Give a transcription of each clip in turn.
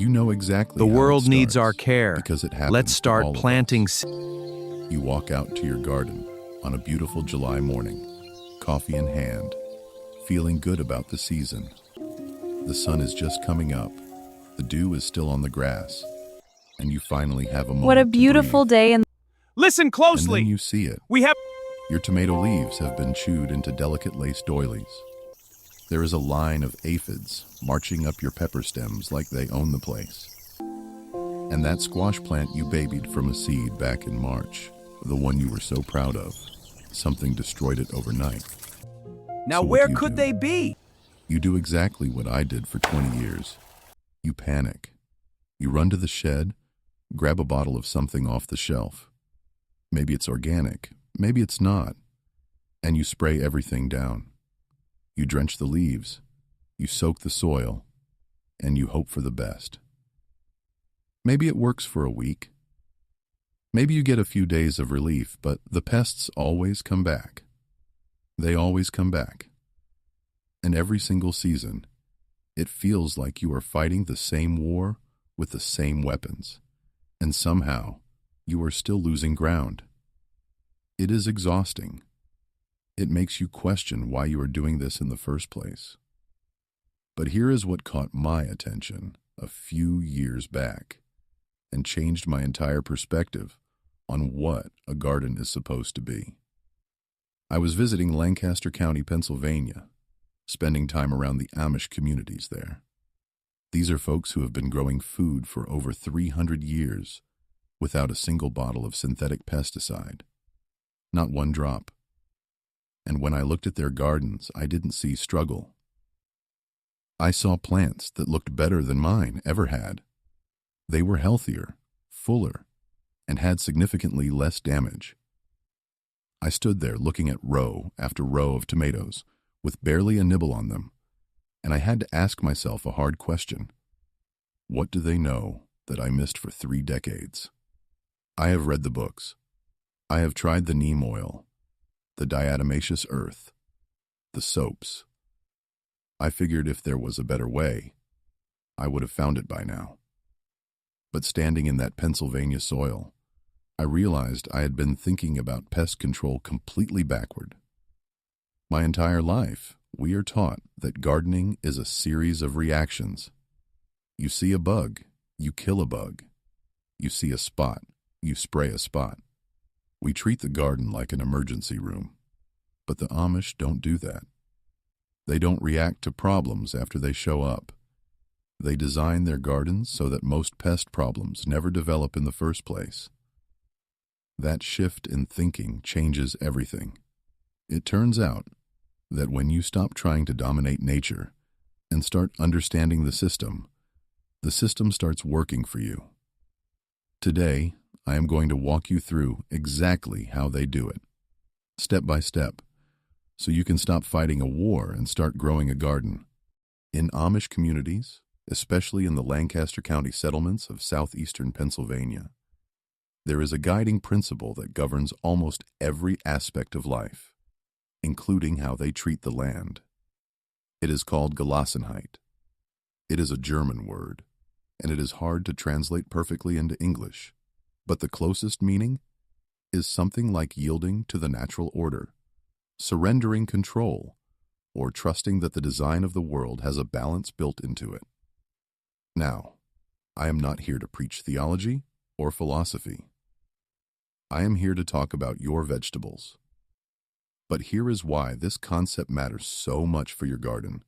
You know exactly The how it world needs our starts, care. because it happens Let's to start all of planting us. You walk out to your garden on a beautiful July morning, coffee in hand, feeling good about the season. The sun is just coming up, the dew is still on the grass, and you finally have a What a moment to beautiful breathe. day in Listen And closely. then you see it. We have Your tomato leaves have been chewed into delicate lace doilies. There is a line of aphids marching up your pepper stems like they own the place. And that squash plant you babied from a seed back in March, the one you were so proud of, something destroyed it overnight. Now So what where do you could do? they be? You do exactly what I did for 20 years. You panic. You run to the shed, grab a bottle of something off the shelf. Maybe it's organic, maybe it's not. And you spray everything down. You drench the leaves, you soak the soil, and you hope for the best. Maybe it works for a week. Maybe you get a few days of relief, but the pests always come back. They always come back. And every single season, it feels like you are fighting the same war with the same weapons. And somehow, you are still losing ground. It is exhausting. It makes you question why you are doing this in the first place. But here is what caught my attention a few years back and changed my entire perspective on what a garden is supposed to be. I was visiting Lancaster County, Pennsylvania, spending time around the Amish communities there. These are folks who have been growing food for over 300 years without a single bottle of synthetic pesticide. Not one drop. And when I looked at their gardens, I didn't see struggle. I saw plants that looked better than mine ever had. They were healthier, fuller, and had significantly less damage. I stood there looking at row after row of tomatoes with barely a nibble on them, and I had to ask myself a hard question. What do they know that I missed for 3 decades? I have read the books. I have tried the neem oil, the diatomaceous earth, the soaps. I figured if there was a better way, I would have found it by now. But standing in that Pennsylvania soil, I realized I had been thinking about pest control completely backward. My entire life, we are taught that gardening is a series of reactions. You see a bug, you kill a bug. You see a spot, you spray a spot. We treat the garden like an emergency room. But the Amish don't do that. They don't react to problems after they show up. They design their gardens so that most pest problems never develop in the first place. That shift in thinking changes everything. It turns out that when you stop trying to dominate nature and start understanding the system starts working for you. Today, I am going to walk you through exactly how they do it, step by step, so you can stop fighting a war and start growing a garden. In Amish communities, especially in the Lancaster County settlements of southeastern Pennsylvania, there is a guiding principle that governs almost every aspect of life, including how they treat the land. It is called Gelassenheit. It is a German word, and it is hard to translate perfectly into English, but the closest meaning is something like yielding to the natural order, surrendering control, or trusting that the design of the world has a balance built into it. Now, I am not here to preach theology or philosophy. I am here to talk about your vegetables. But here is why this concept matters so much for your garden.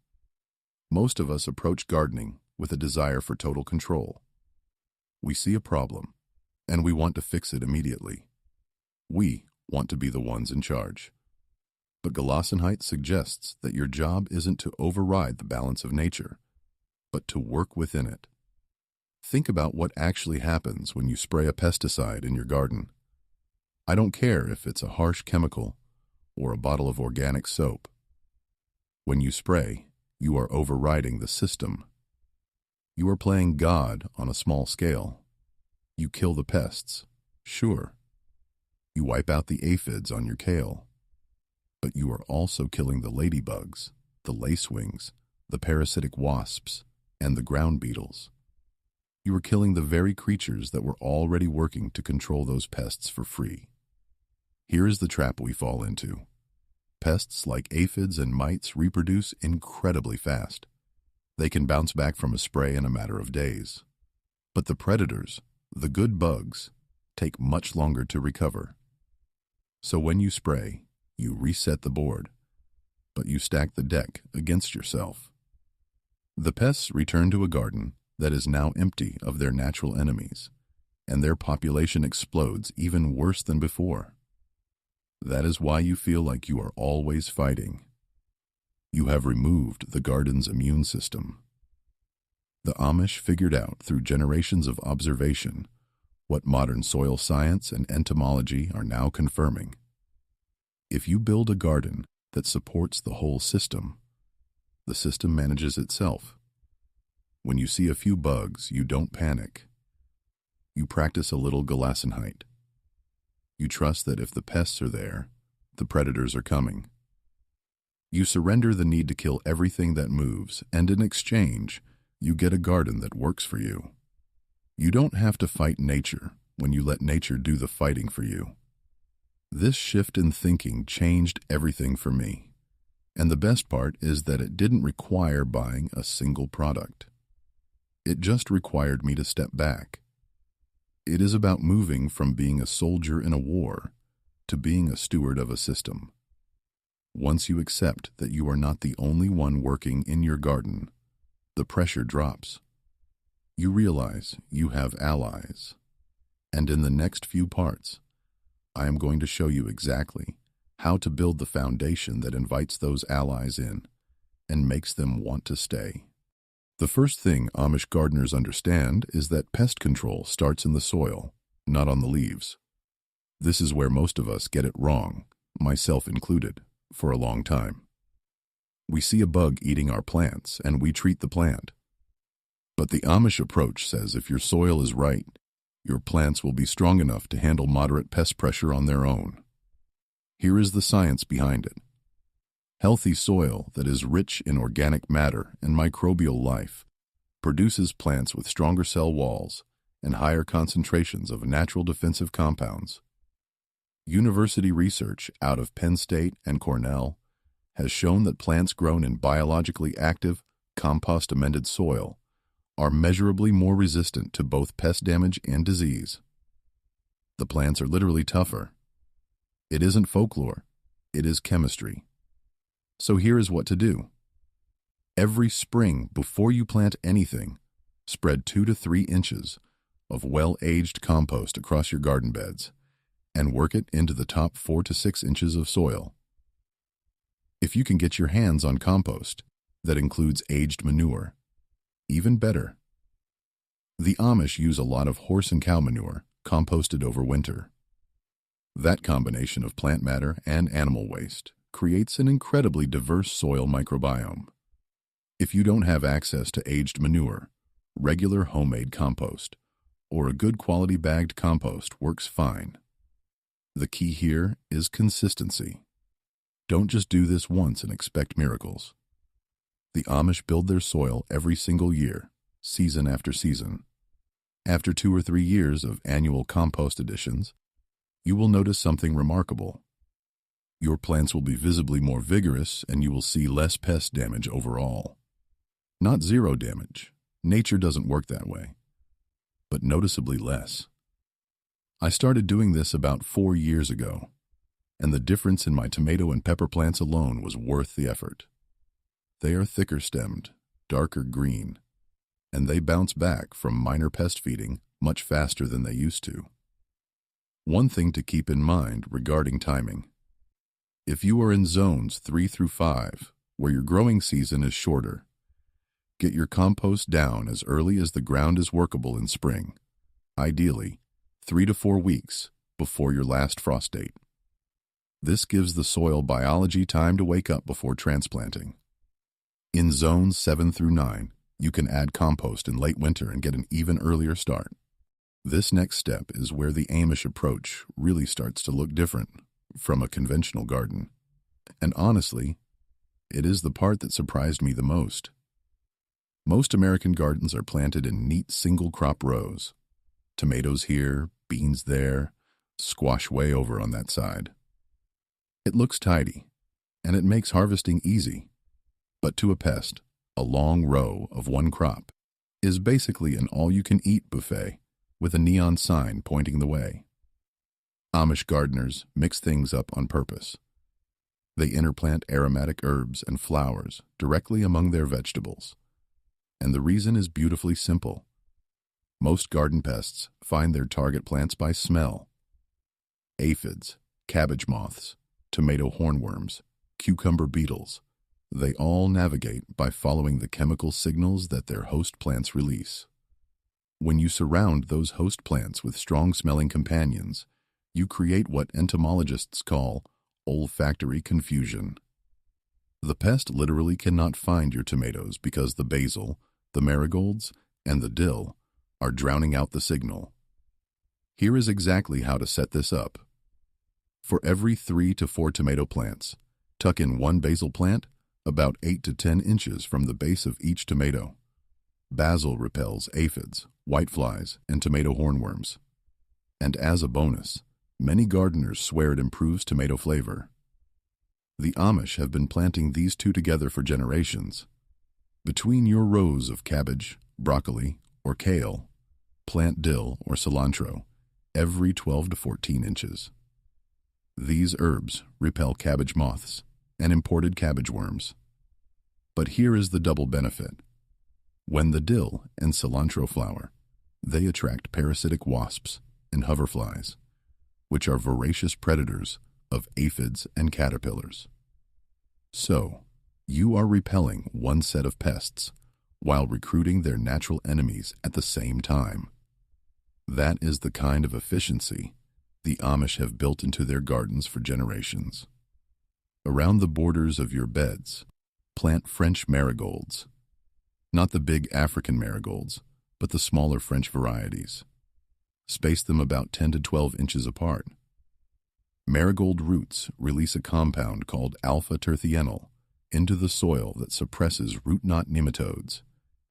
Most of us approach gardening with a desire for total control. We see a problem, and we want to fix it immediately. We want to be the ones in charge. But Gelassenheit suggests that your job isn't to override the balance of nature, but to work within it. Think about what actually happens when you spray a pesticide in your garden. I don't care if it's a harsh chemical or a bottle of organic soap. When you spray, you are overriding the system. You are playing God on a small scale. You kill the pests, sure. You wipe out the aphids on your kale. But you are also killing the ladybugs, the lacewings, the parasitic wasps, and the ground beetles. You are killing the very creatures that were already working to control those pests for free. Here is the trap we fall into. Pests like aphids and mites reproduce incredibly fast. They can bounce back from a spray in a matter of days. But the predators, the good bugs, take much longer to recover. So when you spray, you reset the board, but you stack the deck against yourself. The pests return to a garden that is now empty of their natural enemies, and their population explodes even worse than before. That is why you feel like you are always fighting. You have removed the garden's immune system. The Amish figured out through generations of observation what modern soil science and entomology are now confirming. If you build a garden that supports the whole system, the system manages itself. When you see a few bugs, you don't panic. You practice a little Gelassenheit. You trust that if the pests are there, the predators are coming. You surrender the need to kill everything that moves, and in exchange, you get a garden that works for you. You don't have to fight nature when you let nature do the fighting for you. This shift in thinking changed everything for me. And the best part is that it didn't require buying a single product. It just required me to step back. It is about moving from being a soldier in a war to being a steward of a system. Once you accept that you are not the only one working in your garden, the pressure drops. You realize you have allies. And in the next few parts, I am going to show you exactly how to build the foundation that invites those allies in and makes them want to stay. The first thing Amish gardeners understand is that pest control starts in the soil, not on the leaves. This is where most of us get it wrong, myself included, for a long time. We see a bug eating our plants and we treat the plant. But the Amish approach says if your soil is right, your plants will be strong enough to handle moderate pest pressure on their own. Here is the science behind it. Healthy soil that is rich in organic matter and microbial life produces plants with stronger cell walls and higher concentrations of natural defensive compounds. University research out of Penn State and Cornell has shown that plants grown in biologically active, compost-amended soil are measurably more resistant to both pest damage and disease. The plants are literally tougher. It isn't folklore, it is chemistry. So here is what to do. Every spring, before you plant anything, spread 2 to 3 inches of well-aged compost across your garden beds and work it into the top 4 to 6 inches of soil. If you can get your hands on compost that includes aged manure, even better. The Amish use a lot of horse and cow manure composted over winter. That combination of plant matter and animal waste creates an incredibly diverse soil microbiome. If you don't have access to aged manure, regular homemade compost, or a good quality bagged compost works fine. The key here is consistency. Don't just do this once and expect miracles. The Amish build their soil every single year, season after season. After 2 or 3 years of annual compost additions, you will notice something remarkable. Your plants will be visibly more vigorous and you will see less pest damage overall. Not zero damage. Nature doesn't work that way. But noticeably less. I started doing this about 4 years ago, and the difference in my tomato and pepper plants alone was worth the effort. They are thicker stemmed, darker green, and they bounce back from minor pest feeding much faster than they used to. One thing to keep in mind regarding timing. If you are in zones 3 through 5, where your growing season is shorter, get your compost down as early as the ground is workable in spring, ideally 3 to 4 weeks before your last frost date. This gives the soil biology time to wake up before transplanting. In zones 7 through 9, you can add compost in late winter and get an even earlier start. This next step is where the Amish approach really starts to look different from a conventional garden. And honestly, it is the part that surprised me the most. Most American gardens are planted in neat single-crop rows. Tomatoes here, beans there, squash way over on that side. It looks tidy, and it makes harvesting easy. But to a pest, a long row of one crop is basically an all-you-can-eat buffet with a neon sign pointing the way. Amish gardeners mix things up on purpose. They interplant aromatic herbs and flowers directly among their vegetables. And the reason is beautifully simple. Most garden pests find their target plants by smell. Aphids, cabbage moths, tomato hornworms, cucumber beetles, they all navigate by following the chemical signals that their host plants release. When you surround those host plants with strong-smelling companions, you create what entomologists call olfactory confusion. The pest literally cannot find your tomatoes because the basil, the marigolds, and the dill are drowning out the signal. Here is exactly how to set this up. For every 3 to 4 tomato plants, tuck in one basil plant about 8 to 10 inches from the base of each tomato. Basil repels aphids, whiteflies, and tomato hornworms. And as a bonus, many gardeners swear it improves tomato flavor. The Amish have been planting these two together for generations. Between your rows of cabbage, broccoli, or kale, plant dill or cilantro every 12 to 14 inches. These herbs repel cabbage moths and imported cabbage worms. But here is the double benefit. When the dill and cilantro flower, they attract parasitic wasps and hoverflies, which are voracious predators of aphids and caterpillars. So, you are repelling one set of pests while recruiting their natural enemies at the same time. That is the kind of efficiency the Amish have built into their gardens for generations. Around the borders of your beds, plant French marigolds. Not the big African marigolds, but the smaller French varieties. Space them about 10 to 12 inches apart. Marigold roots release a compound called alpha-terthienol into the soil that suppresses root knot nematodes,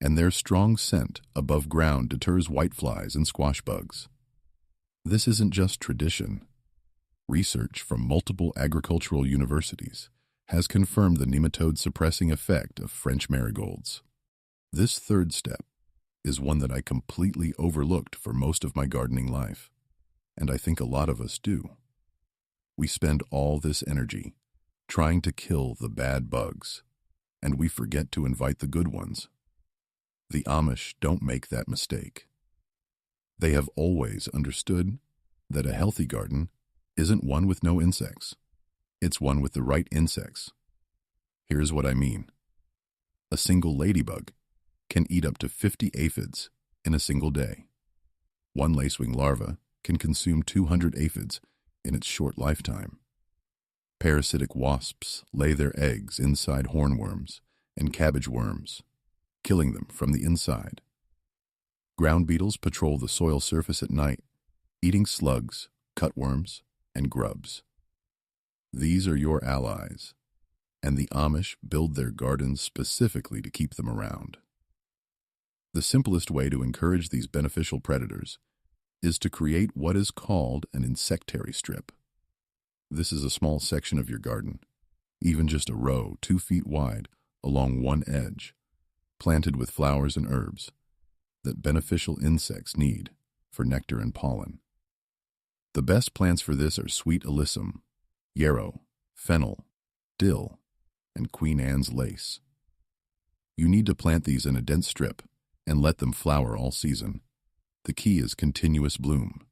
and their strong scent above ground deters whiteflies and squash bugs. This isn't just tradition. Research from multiple agricultural universities has confirmed the nematode-suppressing effect of French marigolds. This third step is one that I completely overlooked for most of my gardening life, and I think a lot of us do. We spend all this energy trying to kill the bad bugs, and we forget to invite the good ones. The Amish don't make that mistake. They have always understood that a healthy garden isn't one with no insects. It's one with the right insects. Here's what I mean. A single ladybug can eat up to 50 aphids in a single day. One lacewing larva can consume 200 aphids in its short lifetime. Parasitic wasps lay their eggs inside hornworms and cabbage worms, killing them from the inside. Ground beetles patrol the soil surface at night, eating slugs, cutworms, and grubs. These are your allies, and the Amish build their gardens specifically to keep them around. The simplest way to encourage these beneficial predators is to create what is called an insectary strip. This is a small section of your garden, even just a row 2 feet wide along one edge, planted with flowers and herbs that beneficial insects need for nectar and pollen. The best plants for this are sweet alyssum, yarrow, fennel, dill, and Queen Anne's lace. You need to plant these in a dense strip and let them flower all season. The key is continuous bloom.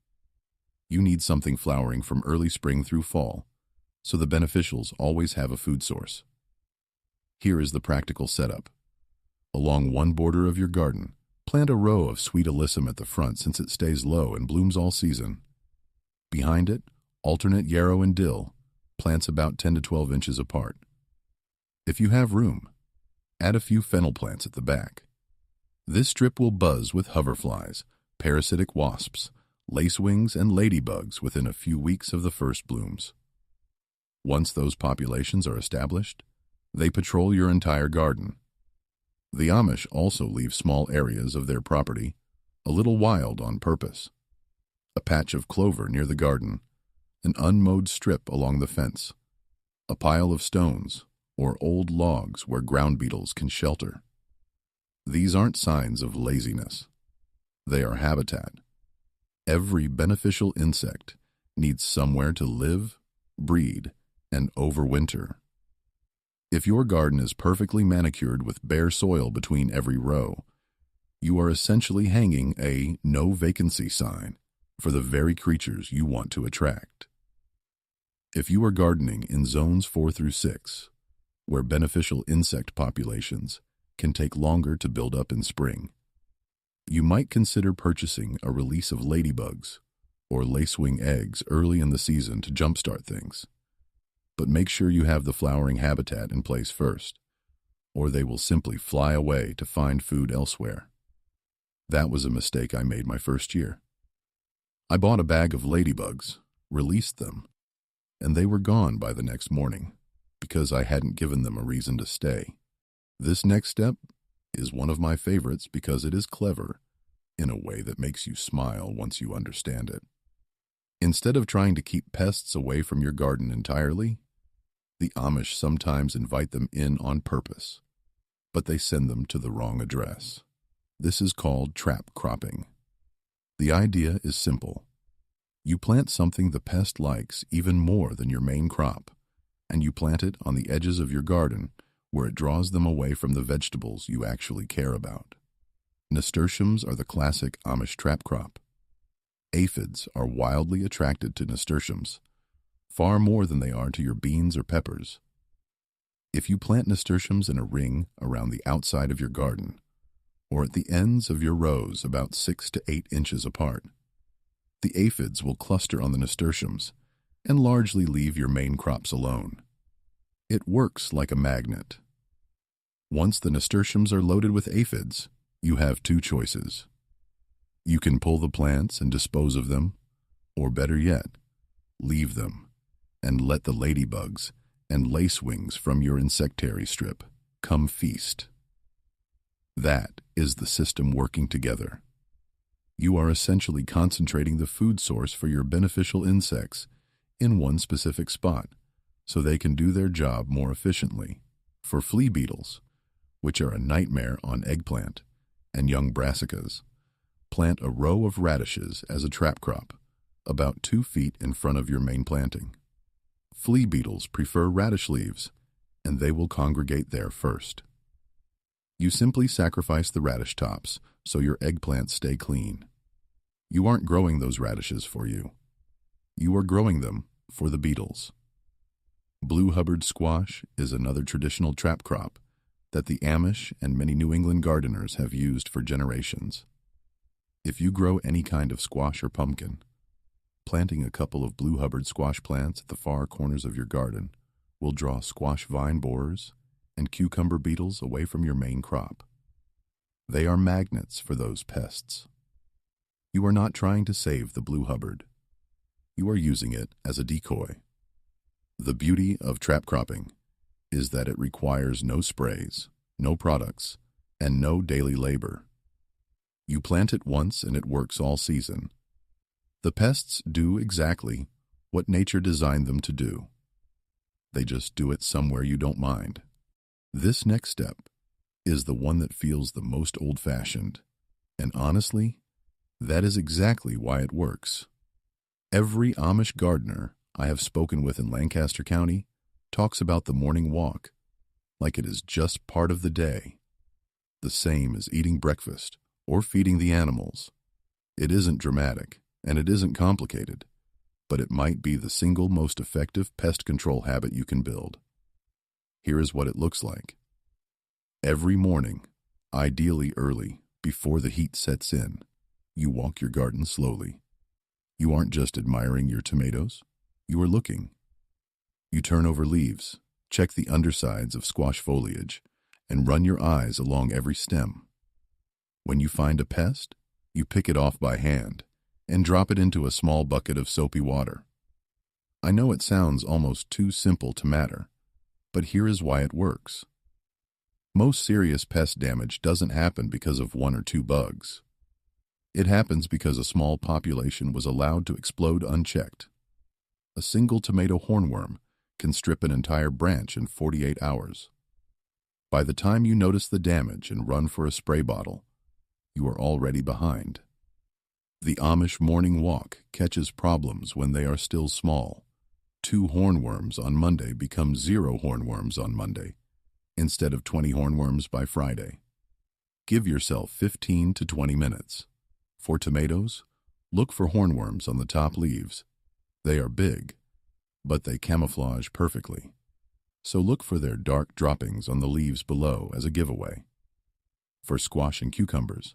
You need something flowering from early spring through fall, so the beneficials always have a food source. Here is the practical setup. Along one border of your garden, plant a row of sweet alyssum at the front since it stays low and blooms all season. Behind it, alternate yarrow and dill, plants about 10 to 12 inches apart. If you have room, add a few fennel plants at the back. This strip will buzz with hoverflies, parasitic wasps, lacewings, and ladybugs within a few weeks of the first blooms. Once those populations are established, they patrol your entire garden. The Amish also leave small areas of their property a little wild on purpose. A patch of clover near the garden, an unmowed strip along the fence, a pile of stones, or old logs where ground beetles can shelter. These aren't signs of laziness. They are habitat. Every beneficial insect needs somewhere to live, breed, and overwinter. If your garden is perfectly manicured with bare soil between every row, you are essentially hanging a no vacancy sign for the very creatures you want to attract. If you are gardening in zones 4 through 6, where beneficial insect populations can take longer to build up in spring, you might consider purchasing a release of ladybugs or lacewing eggs early in the season to jumpstart things. But make sure you have the flowering habitat in place first, or they will simply fly away to find food elsewhere. That was a mistake I made my first year. I bought a bag of ladybugs, released them, and they were gone by the next morning because I hadn't given them a reason to stay. This next step is one of my favorites because it is clever in a way that makes you smile once you understand it. Instead of trying to keep pests away from your garden entirely, the Amish sometimes invite them in on purpose, but they send them to the wrong address. This is called trap cropping. The idea is simple. You plant something the pest likes even more than your main crop, and you plant it on the edges of your garden where it draws them away from the vegetables you actually care about. Nasturtiums are the classic Amish trap crop. Aphids are wildly attracted to nasturtiums, far more than they are to your beans or peppers. If you plant nasturtiums in a ring around the outside of your garden, or at the ends of your rows about 6 to 8 inches apart, the aphids will cluster on the nasturtiums and largely leave your main crops alone. It works like a magnet. Once the nasturtiums are loaded with aphids, you have 2 choices. You can pull the plants and dispose of them, or better yet, leave them and let the ladybugs and lacewings from your insectary strip come feast. That is the system working together. You are essentially concentrating the food source for your beneficial insects in one specific spot so they can do their job more efficiently. For flea beetles, which are a nightmare on eggplant, and young brassicas, plant a row of radishes as a trap crop, about 2 feet in front of your main planting. Flea beetles prefer radish leaves, and they will congregate there first. You simply sacrifice the radish tops so your eggplants stay clean. You aren't growing those radishes for you. You are growing them for the beetles. Blue Hubbard squash is another traditional trap crop that the Amish and many New England gardeners have used for generations. If you grow any kind of squash or pumpkin, planting a couple of Blue Hubbard squash plants at the far corners of your garden will draw squash vine borers and cucumber beetles away from your main crop. They are magnets for those pests. You are not trying to save the Blue Hubbard. You are using it as a decoy. The beauty of trap cropping is that it requires no sprays, no products, and no daily labor. You plant it once and it works all season. The pests do exactly what nature designed them to do. They just do it somewhere you don't mind. This next step is the one that feels the most old-fashioned, and honestly, that is exactly why it works. Every Amish gardener I have spoken with in Lancaster County talks about the morning walk like it is just part of the day, the same as eating breakfast or feeding the animals. It isn't dramatic, and it isn't complicated, but it might be the single most effective pest control habit you can build. Here is what it looks like. Every morning, ideally early, before the heat sets in, you walk your garden slowly. You aren't just admiring your tomatoes, you are looking. You turn over leaves, check the undersides of squash foliage, and run your eyes along every stem. When you find a pest, you pick it off by hand and drop it into a small bucket of soapy water. I know it sounds almost too simple to matter, but here is why it works. Most serious pest damage doesn't happen because of one or two bugs. It happens because a small population was allowed to explode unchecked. A single tomato hornworm can strip an entire branch in 48 hours. By the time you notice the damage and run for a spray bottle, you are already behind. The Amish morning walk catches problems when they are still small. 2 hornworms on Monday become 0 hornworms on Monday, instead of 20 hornworms by Friday. Give yourself 15 to 20 minutes. For tomatoes, look for hornworms on the top leaves. They are big, but they camouflage perfectly. So look for their dark droppings on the leaves below as a giveaway. For squash and cucumbers,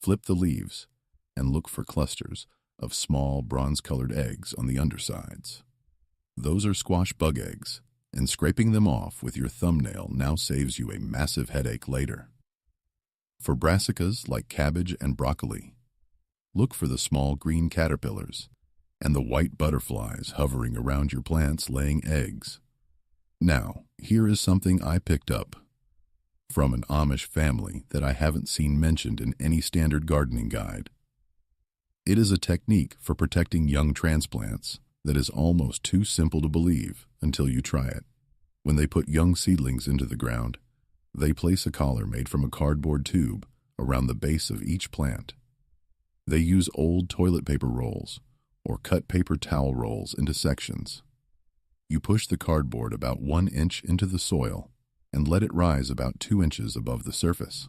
flip the leaves and look for clusters of small bronze-colored eggs on the undersides. Those are squash bug eggs, and scraping them off with your thumbnail now saves you a massive headache later. For brassicas like cabbage and broccoli, look for the small green caterpillars and the white butterflies hovering around your plants laying eggs. Now, here is something I picked up from an Amish family that I haven't seen mentioned in any standard gardening guide. It is a technique for protecting young transplants that is almost too simple to believe until you try it. When they put young seedlings into the ground, they place a collar made from a cardboard tube around the base of each plant. They use old toilet paper rolls or cut paper towel rolls into sections. You push the cardboard about 1 inch into the soil and let it rise about 2 inches above the surface.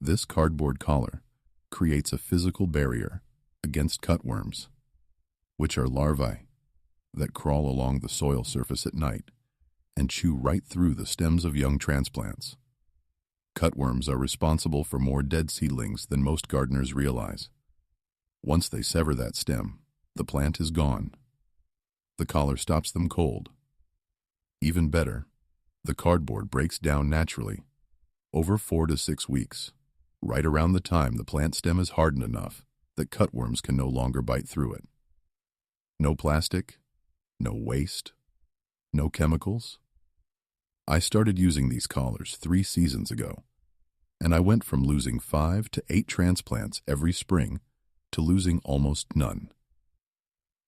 This cardboard collar creates a physical barrier against cutworms, which are larvae that crawl along the soil surface at night and chew right through the stems of young transplants. Cutworms are responsible for more dead seedlings than most gardeners realize. Once they sever that stem, the plant is gone. The collar stops them cold. Even better, the cardboard breaks down naturally, over 4 to 6 weeks, right around the time the plant stem is hardened enough that cutworms can no longer bite through it. No plastic, no waste, no chemicals. I started using these collars 3 seasons ago, and I went from losing 5 to 8 transplants every spring to losing almost none.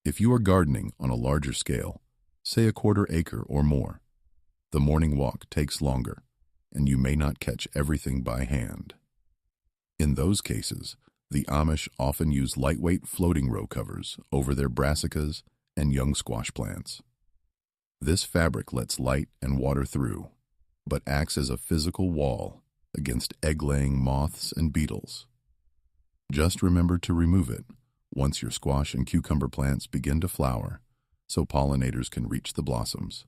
If you are gardening on a larger scale, say a 1/4 acre or more, the morning walk takes longer, and you may not catch everything by hand. In those cases, the Amish often use lightweight floating row covers over their brassicas and young squash plants. This fabric lets light and water through, but acts as a physical wall against egg-laying moths and beetles. Just remember to remove it once your squash and cucumber plants begin to flower, so pollinators can reach the blossoms.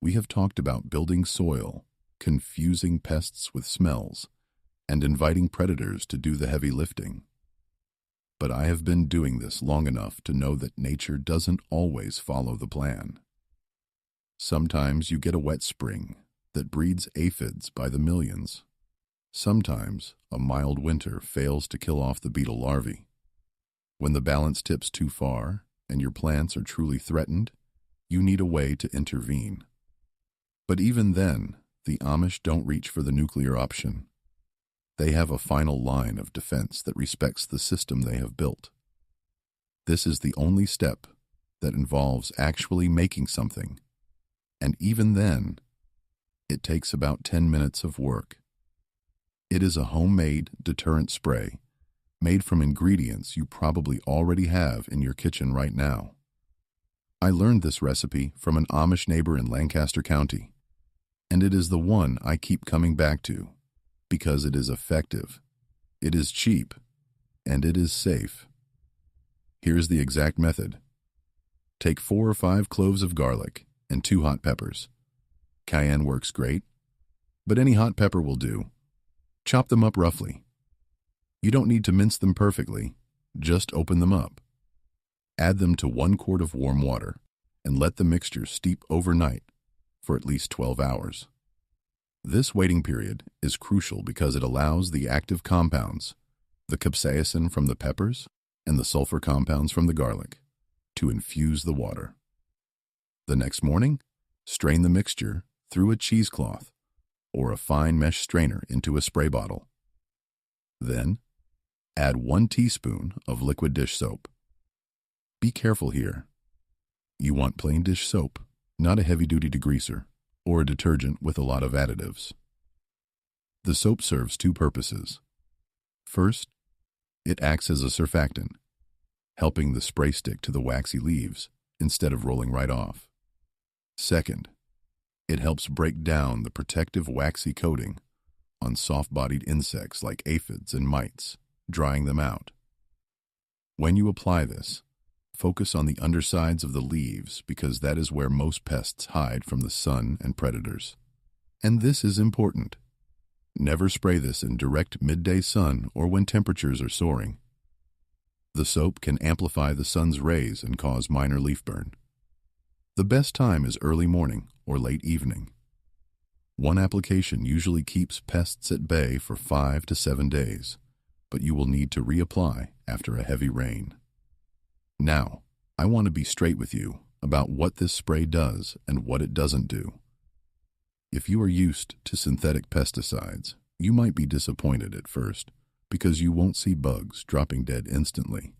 We have talked about building soil, confusing pests with smells, and inviting predators to do the heavy lifting. But I have been doing this long enough to know that nature doesn't always follow the plan. Sometimes you get a wet spring that breeds aphids by the millions. Sometimes a mild winter fails to kill off the beetle larvae. When the balance tips too far and your plants are truly threatened, you need a way to intervene. But even then, the Amish don't reach for the nuclear option. They have a final line of defense that respects the system they have built. This is the only step that involves actually making something, and even then, it takes about 10 minutes of work. It is a homemade deterrent spray made from ingredients you probably already have in your kitchen right now. I learned this recipe from an Amish neighbor in Lancaster County, and it is the one I keep coming back to because it is effective, it is cheap, and it is safe. Here's the exact method. Take 4 or 5 cloves of garlic and 2 hot peppers. Cayenne works great, but any hot pepper will do. Chop them up roughly. You don't need to mince them perfectly, just open them up. Add them to 1 quart of warm water and let the mixture steep overnight for at least 12 hours. This waiting period is crucial because it allows the active compounds, the capsaicin from the peppers and the sulfur compounds from the garlic, to infuse the water. The next morning, strain the mixture through a cheesecloth or a fine mesh strainer into a spray bottle. Then, add 1 teaspoon of liquid dish soap. Be careful here. You want plain dish soap, not a heavy-duty degreaser or a detergent with a lot of additives. The soap serves 2 purposes. First, it acts as a surfactant, helping the spray stick to the waxy leaves instead of rolling right off. Second, it helps break down the protective waxy coating on soft-bodied insects like aphids and mites, drying them out. When you apply this, focus on the undersides of the leaves because that is where most pests hide from the sun and predators. And this is important. Never spray this in direct midday sun or when temperatures are soaring. The soap can amplify the sun's rays and cause minor leaf burn. The best time is early morning or late evening. 1 application usually keeps pests at bay for 5 to 7 days, but you will need to reapply after a heavy rain. Now, I want to be straight with you about what this spray does and what it doesn't do. If you are used to synthetic pesticides, you might be disappointed at first because you won't see bugs dropping dead instantly.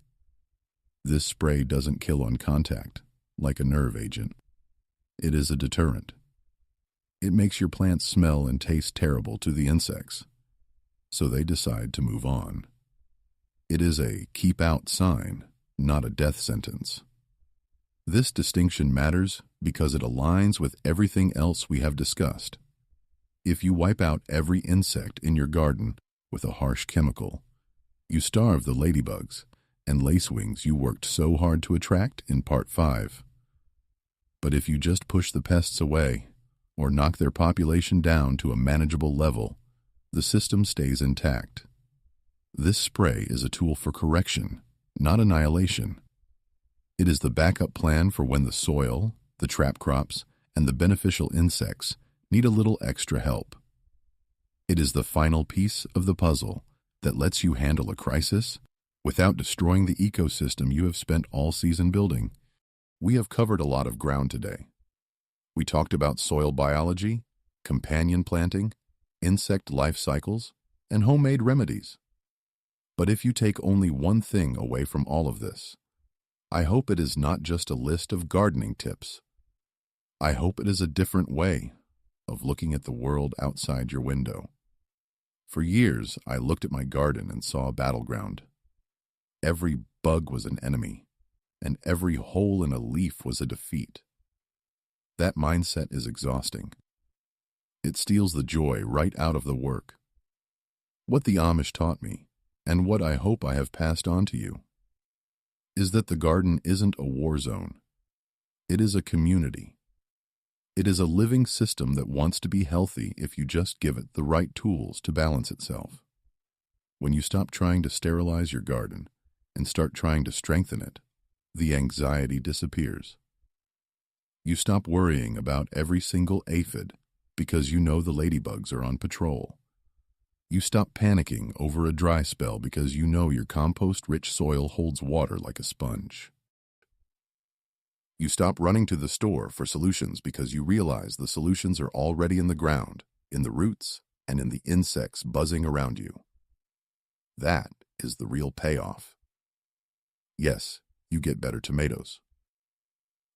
This spray doesn't kill on contact, like a nerve agent. It is a deterrent. It makes your plants smell and taste terrible to the insects, so they decide to move on. It is a keep out sign, not a death sentence. This distinction matters because it aligns with everything else we have discussed. If you wipe out every insect in your garden with a harsh chemical, you starve the ladybugs and lacewings you worked so hard to attract in Part 5. But if you just push the pests away or knock their population down to a manageable level, the system stays intact. This spray is a tool for correction, not annihilation. It is the backup plan for when the soil, the trap crops, and the beneficial insects need a little extra help. It is the final piece of the puzzle that lets you handle a crisis without destroying the ecosystem you have spent all season building. We have covered a lot of ground today. We talked about soil biology, companion planting, insect life cycles, and homemade remedies. But if you take only one thing away from all of this, I hope it is not just a list of gardening tips. I hope it is a different way of looking at the world outside your window. For years, I looked at my garden and saw a battleground. Every bug was an enemy, and every hole in a leaf was a defeat. That mindset is exhausting. It steals the joy right out of the work. What the Amish taught me, and what I hope I have passed on to you, is that the garden isn't a war zone. It is a community. It is a living system that wants to be healthy if you just give it the right tools to balance itself. When you stop trying to sterilize your garden and start trying to strengthen it, the anxiety disappears. You stop worrying about every single aphid because you know the ladybugs are on patrol. You stop panicking over a dry spell because you know your compost-rich soil holds water like a sponge. You stop running to the store for solutions because you realize the solutions are already in the ground, in the roots, and in the insects buzzing around you. That is the real payoff. Yes, you get better tomatoes.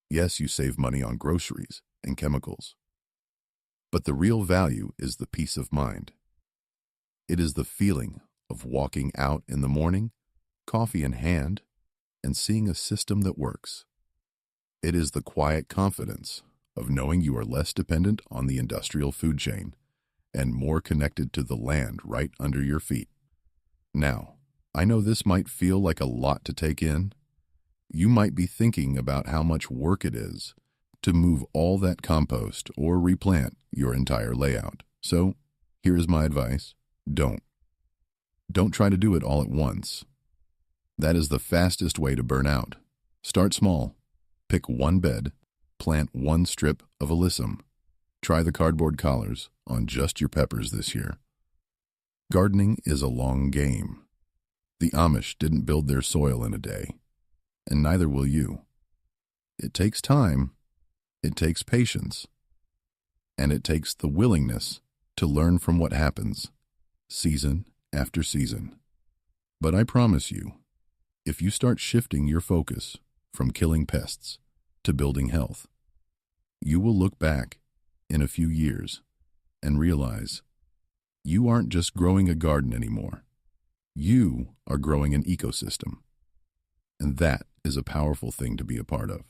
Yes, you save money on groceries and chemicals. But the real value is the peace of mind. It is the feeling of walking out in the morning, coffee in hand, and seeing a system that works. It is the quiet confidence of knowing you are less dependent on the industrial food chain and more connected to the land right under your feet. Now, I know this might feel like a lot to take in. You might be thinking about how much work it is to move all that compost or replant your entire layout. So, here is my advice. Don't. Don't try to do it all at once. That is the fastest way to burn out. Start small. Pick one bed. Plant one strip of alyssum. Try the cardboard collars on just your peppers this year. Gardening is a long game. The Amish didn't build their soil in a day, and neither will you. It takes time, it takes patience, and it takes the willingness to learn from what happens, season after season. But I promise you, if you start shifting your focus from killing pests to building health, you will look back in a few years and realize you aren't just growing a garden anymore. You are growing an ecosystem. And that is a powerful thing to be a part of.